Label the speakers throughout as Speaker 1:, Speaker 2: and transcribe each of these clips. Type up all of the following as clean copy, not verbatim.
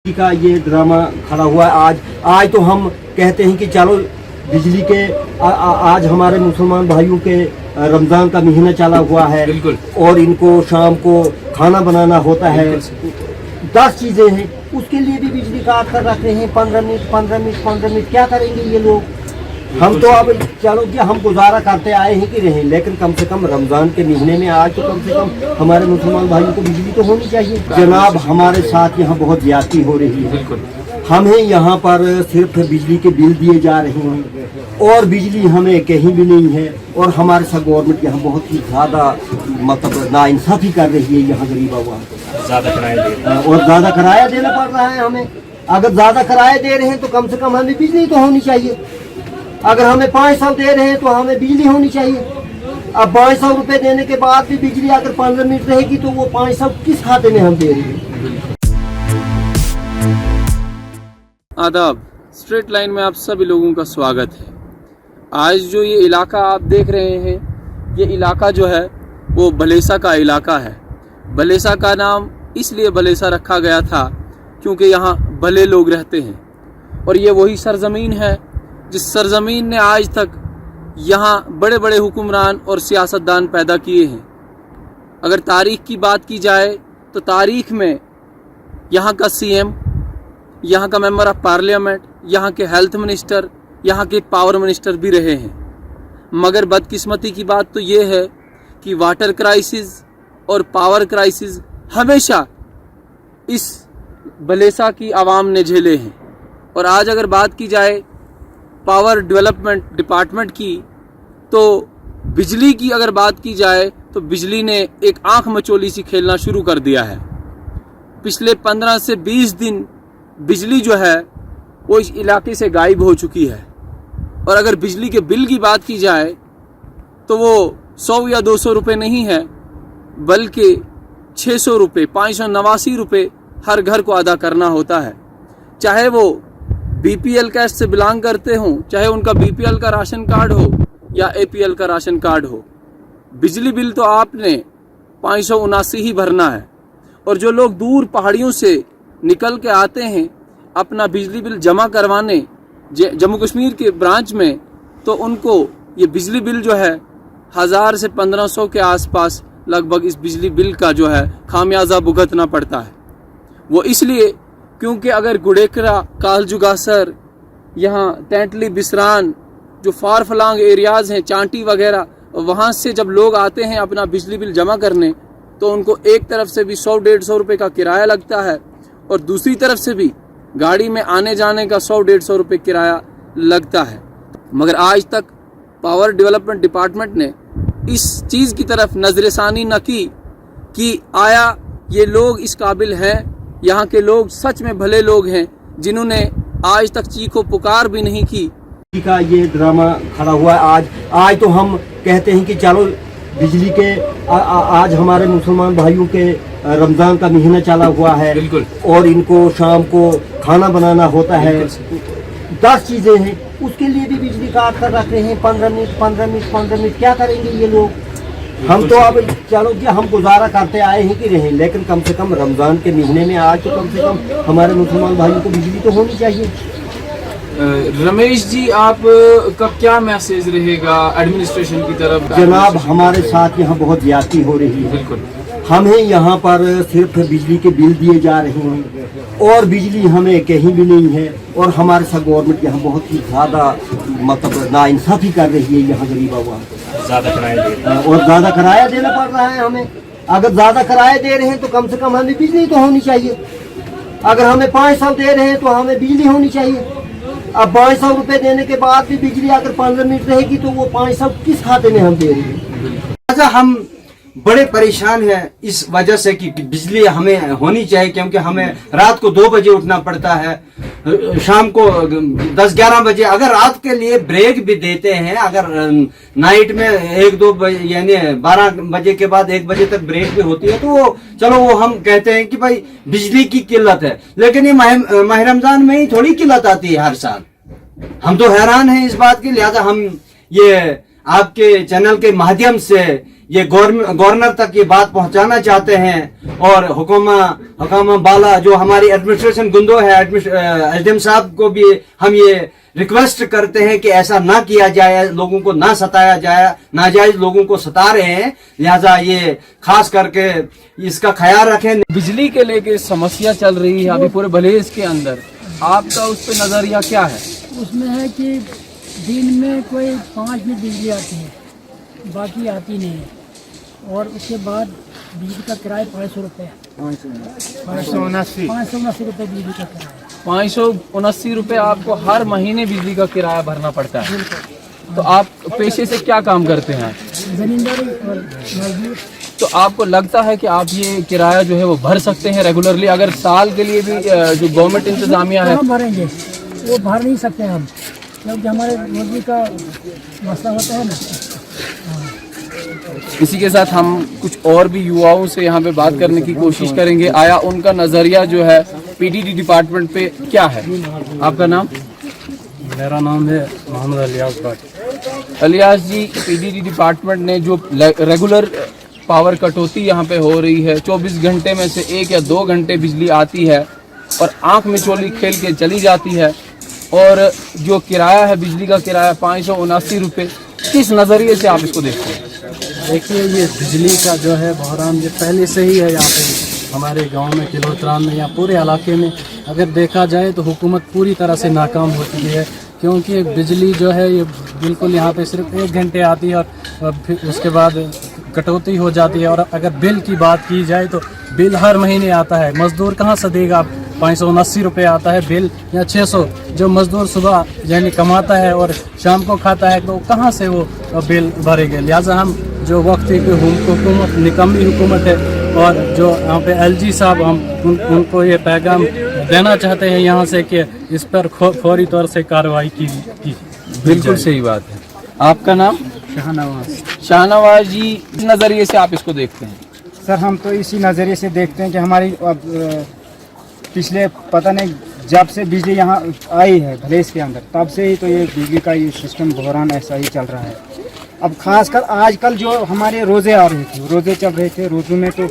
Speaker 1: का ये ड्रामा खड़ा हुआ है। आज तो हम कहते हैं कि चलो बिजली के आज हमारे मुसलमान भाइयों के रमज़ान का महीना चला हुआ है और इनको शाम को खाना बनाना होता है। 10 चीज़ें हैं, उसके लिए भी बिजली काट कर रखते हैं। 15 मिनट क्या करेंगे ये लोग। हम तो अब चलो कि हम गुजारा करते आए हैं कि रहें, लेकिन कम से कम रमज़ान के महीने में आज तो कम से कम हमारे मुसलमान भाइयों को बिजली तो होनी चाहिए। जनाब, हमारे साथ यहाँ बहुत ज्यादती हो रही है। हमें यहाँ पर सिर्फ बिजली के बिल दिए जा रहे हैं और बिजली हमें कहीं भी नहीं है। और हमारे साथ गवर्नमेंट यहाँ बहुत ही ज़्यादा मतलब नाइंसाफ़ी कर रही है। यहाँ गरीब आवाम को ज़्यादा किराया देना पड़ रहा है हमें। अगर ज़्यादा किराया दे रहे हैं तो कम से कम हमें बिजली तो होनी चाहिए। अगर हमें 500 दे रहे हैं तो हमें बिजली होनी चाहिए। अब 500 रुपए देने के बाद भी बिजली अगर 15 मिनट रहेगी तो वो 500 किस खाते में हम दे रहे हैं।
Speaker 2: आदाब, स्ट्रेट लाइन में आप सभी लोगों का स्वागत है। आज जो ये इलाका आप देख रहे हैं, ये इलाका जो है वो भलेसा का इलाका है। भलेसा का नाम इसलिए भलेसा रखा गया था क्योंकि यहाँ भले लोग रहते हैं और ये वही सरजमीन है जिस सरजमीन ने आज तक यहाँ बड़े बड़े हुक्मरान और सियासतदान पैदा किए हैं। अगर तारीख़ की बात की जाए तो तारीख़ में यहाँ का सीएम, यहाँ का मेंबर ऑफ पार्लियामेंट, यहाँ के हेल्थ मिनिस्टर, यहाँ के पावर मिनिस्टर भी रहे हैं। मगर बदकिस्मती की बात तो ये है कि वाटर क्राइसिस और पावर क्राइसिस हमेशा इस भलेसा की आवाम ने झेले हैं। और आज अगर बात की जाए पावर डेवलपमेंट डिपार्टमेंट की, तो बिजली की अगर बात की जाए तो बिजली ने एक आंख मचोली सी खेलना शुरू कर दिया है। पिछले 15 से 20 दिन बिजली जो है वो इस इलाके से गायब हो चुकी है। और अगर बिजली के बिल की बात की जाए तो वो 100 या 200 रुपये नहीं है, बल्कि 600 रुपये, 589 रुपये हर घर को अदा करना होता है। चाहे वो बीपीएल कैस्ट से बिलोंग करते हों, चाहे उनका बीपीएल का राशन कार्ड हो या एपीएल का राशन कार्ड हो, बिजली बिल तो आपने 579 ही भरना है। और जो लोग दूर पहाड़ियों से निकल के आते हैं अपना बिजली बिल जमा करवाने जम्मू कश्मीर के ब्रांच में, तो उनको ये बिजली बिल जो है 1000 से 1500 के आसपास लगभग इस बिजली बिल का जो है खामियाजा भुगतना पड़ता है। वो इसलिए क्योंकि अगर गुडेकरा, कालजुगासर, यहाँ टेंटली, बिसरान, जो फार फलांग एरियाज़ हैं, चांटी वगैरह, वहाँ से जब लोग आते हैं अपना बिजली बिल जमा करने, तो उनको एक तरफ से भी 100-150 रुपये का किराया लगता है और दूसरी तरफ से भी गाड़ी में आने जाने का 100-150 रुपये किराया लगता है। मगर आज तक पावर डेवलपमेंट डिपार्टमेंट ने इस चीज़ की तरफ नज़रसानी न की कि आया ये लोग इस काबिल हैं, यहाँ के लोग सच में भले लोग हैं जिन्होंने आज तक चीखो पुकार भी नहीं की।
Speaker 1: का ये ड्रामा खड़ा हुआ है। आज तो हम कहते हैं कि चलो बिजली के आज हमारे मुसलमान भाइयों के रमज़ान का महीना चला हुआ है और इनको शाम को खाना बनाना होता है। 10 चीज़ें हैं, उसके लिए भी बिजली काट कर रखते हैं। 15 मिनट क्या करेंगे ये लोग। हम तो अब चलो कि हम गुजारा करते आए हैं कि रहें, लेकिन कम से कम रमज़ान के महीने में आज तो कम से कम हमारे मुसलमान भाइयों को बिजली तो होनी चाहिए।
Speaker 2: रमेश जी, आप का क्या मैसेज रहेगा एडमिनिस्ट्रेशन की तरफ?
Speaker 1: जनाब, हमारे साथ यहाँ बहुत ज्यादती हो रही है। हमें यहाँ पर सिर्फ बिजली के बिल दिए जा रहे हैं और बिजली हमें कहीं भी नहीं है। और हमारे साथ गवर्नमेंट यहाँ बहुत ही ज़्यादा मतलब नाइंसाफ़ी कर रही है। यहाँ गरीब आवाम को ज़्यादा किराया देना पड़ रहा है हमें। अगर ज़्यादा किराया दे रहे हैं तो कम से कम हमें बिजली तो होनी चाहिए। अगर हमें 500 दे रहे हैं तो हमें बिजली होनी चाहिए। अब 500 रुपये देने के बाद भी बिजली अगर 15 मिनट रहेगी तो वो 500 किस खाते में हम दे रहे हैं।
Speaker 3: अच्छा, हम बड़े परेशान हैं इस वजह से कि बिजली हमें होनी चाहिए, क्योंकि हमें रात को 2 बजे उठना पड़ता है, शाम को 10-11 बजे। अगर रात के लिए ब्रेक भी देते हैं, अगर नाइट में 1-2 बजे यानी 12 बजे के बाद 1 बजे तक ब्रेक भी होती है, तो वो चलो वो हम कहते हैं कि भाई बिजली की किल्लत है। लेकिन ये माह रमजान में ही थोड़ी किल्लत आती है हर साल। हम तो हैरान हैं इस बात की। लिहाजा हम ये आपके चैनल के माध्यम से ये गवर्नर तक ये बात पहुंचाना चाहते हैं और हुकामा बाला जो हमारी एडमिनिस्ट्रेशन गुंडो है एसडीएम साहब को भी हम ये रिक्वेस्ट करते हैं कि ऐसा ना किया जाए, लोगों को ना सताया जाए, नाजायज लोगों को सता रहे हैं, लिहाजा ये खास करके इसका ख्याल रखें।
Speaker 2: बिजली के लेके समस्या चल रही है अभी पूरे भलेस के अंदर, आपका उस पर नजरिया क्या है?
Speaker 4: उसमें है कि दिन में कोई 5 मिनट बिजली आती है, बाकी आती नहीं है, और उसके बाद बिजली का किराया 500 रुपये, 579 रुपये बिजली का किराया।
Speaker 2: 579 रुपये आपको हर महीने बिजली का किराया भरना पड़ता है। तो आप पेशे से क्या काम करते हैं?
Speaker 4: जमींदारी और मजदूर।
Speaker 2: तो आपको लगता है कि आप ये किराया जो है वो भर सकते हैं रेगुलरली? अगर साल के लिए भी जो गवर्नमेंट इंतजामिया है,
Speaker 4: हम भरेंगे, वो भर नहीं सकते हम, क्योंकि हमारे मुर्गी का मसला होता है ना।
Speaker 2: इसी के साथ हम कुछ और भी युवाओं से यहाँ पे बात करने की कोशिश करेंगे, आया उनका नज़रिया जो है पीडीडी डिपार्टमेंट पे क्या है। आपका नाम?
Speaker 5: मेरा नाम है मोहम्मद अलियास भट्ट।
Speaker 2: अलियास जी, पीडीडी डिपार्टमेंट ने जो रेगुलर पावर कटौती यहाँ पे हो रही है, 24 घंटे में से 1 या 2 घंटे बिजली आती है और आँख में चोली खेल के चली जाती है, और जो किराया है बिजली का किराया 579 रुपये, किस नज़रिए से आप इसको देखते हैं?
Speaker 5: देखिए, ये बिजली का जो है बहरान ये पहले से ही है यहाँ पे हमारे गांव में, किलोत्रान में या पूरे इलाके में। अगर देखा जाए तो हुकूमत पूरी तरह से नाकाम हो चुकी है, क्योंकि बिजली जो है ये बिल्कुल यहाँ पे सिर्फ 1 घंटे आती है और फिर उसके बाद कटौती हो जाती है। और अगर बिल की बात की जाए तो बिल हर महीने आता है, मज़दूर कहाँ से देगा? 579 रुपये आता है बिल, या 600। जो मज़दूर सुबह यानी कमाता है और शाम को खाता है, तो कहाँ से वो बिल भरेंगे? लिहाजा हम जो वक्त की हुकूमत निकम्मी हुकूमत है, और जो यहाँ पे एलजी साहब, हम उनको ये पैगाम देना चाहते हैं यहाँ से कि इस पर फौरी तौर से कार्रवाई की।
Speaker 2: बिल्कुल सही बात है। आपका नाम?
Speaker 5: शाहनवाज।
Speaker 2: शाहनवाज जी, किस नज़रिए से आप इसको देखते हैं?
Speaker 6: सर, हम तो इसी नज़रिए से देखते हैं कि हमारी पिछले पता नहीं जब से बिजली यहाँ आई है भलेस के अंदर, तब से ही तो ये बिजली का ये सिस्टम बहरान ऐसा ही चल रहा है। अब खासकर आजकल जो हमारे रोज़े आ रहे थे, रोज़े चल रहे थे, रोज़ों में तो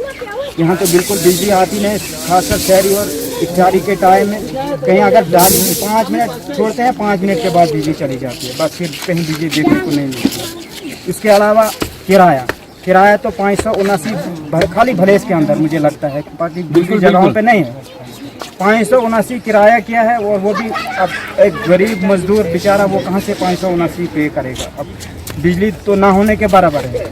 Speaker 6: यहाँ तो बिल्कुल बिजली आती नहीं, खासकर शहरी और इफ्तारी के टाइम में कहीं अगर 5 मिनट छोड़ते हैं, 5 मिनट के बाद बिजली चली जाती है, बस फिर कहीं बिजली देखने को नहीं मिलती। इसके अलावा किराया तो 579 खाली भलेस के अंदर मुझे लगता है, बाकी दूसरी जगहों पे नहीं है। 579 किराया किया है, और वो भी अब एक गरीब मजदूर बेचारा वो कहाँ से 579 पे करेगा? अब बिजली तो ना होने के बराबर है।